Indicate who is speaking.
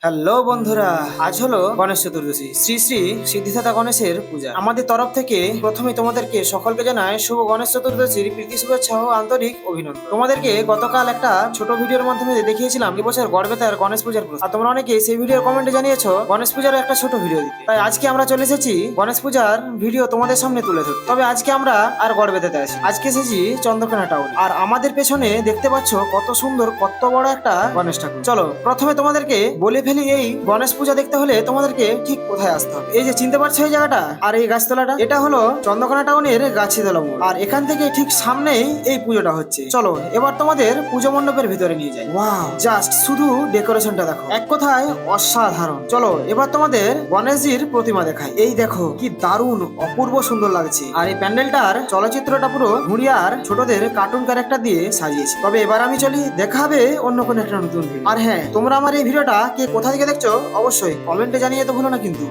Speaker 1: Hello বন্ধুরা, আজ হলো গণেশ চতুর্দশী। শ্রী শ্রী সিদ্ধিদাতা গণেশের পূজা। আমাদের তরফ থেকে প্রথমে তোমাদেরকে সকলকে জানাই শুভ গণেশ চতুর্দশীর প্রীতি শুভেচ্ছা ও আন্তরিক অভিনন্দন। তোমাদেরকে গতকাল একটা ছোট ভিডিওর মাধ্যমে দেখিয়েছিলাম এবছর গড়বেতার গণেশ পূজার প্রস্তুতি। আর তোমরা অনেকে সেই ভিডিওর কমেন্টে জানিয়েছো গণেশ পূজার একটা ছোট ভিডিও দিতে। তাই আজকে আমরা চলে এসেছি গণেশ পূজার ভিডিও তোমাদের সামনে তুলে ধরতে। তবে আজকে আমরা আর গড়বেতাতে আছি, আজকে এসেছি চন্দ্রকোনা টাউন। আর আমাদের পেছনে দেখতে পাচ্ছ কত সুন্দর, কত বড় একটা গণেশ ঠাকুর। চলো প্রথমে তোমাদেরকে বলে ফেলি, এই গণেশ পূজা দেখতে হলে তোমাদেরকে ঠিক কোথায় আসতে হবে। এই যে চিনতে পারছো এই জায়গাটা আর এই গাছতলাটা, এটা হলো চন্দ্রকোনা টাউনের গাছিতলা মোড়। আর এখান থেকে ঠিক সামনেই এই পুজোটা হচ্ছে। চলো এবার তোমাদের পুজো মণ্ডপের ভিতরে নিয়ে যাই। ওয়াও, জাস্ট শুধু ডেকোরেশনটা দেখো, এক কথায় অসাধারণ। চলো এবার তোমাদের গণেশজির প্রতিমা দেখাই। এই দেখো কি দারুণ, অপূর্ব সুন্দর লাগছে। আর এই প্যান্ডেলটার চলচ্চিত্রটা পুরো ঘুড়িয়ার ছোটদের কার্টুন ক্যারেক্টার দিয়ে সাজিয়েছে। তবে এবার আমি চলি, দেখা হবে অন্য কোনো একটা নতুন ভিডিও। আর হ্যাঁ, তোমরা আমার এই ভিডিওটা কে কোথা থেকে দেখছো অবশ্যই কমেন্টে জানিয়ে তো ভুলো না কিন্তু।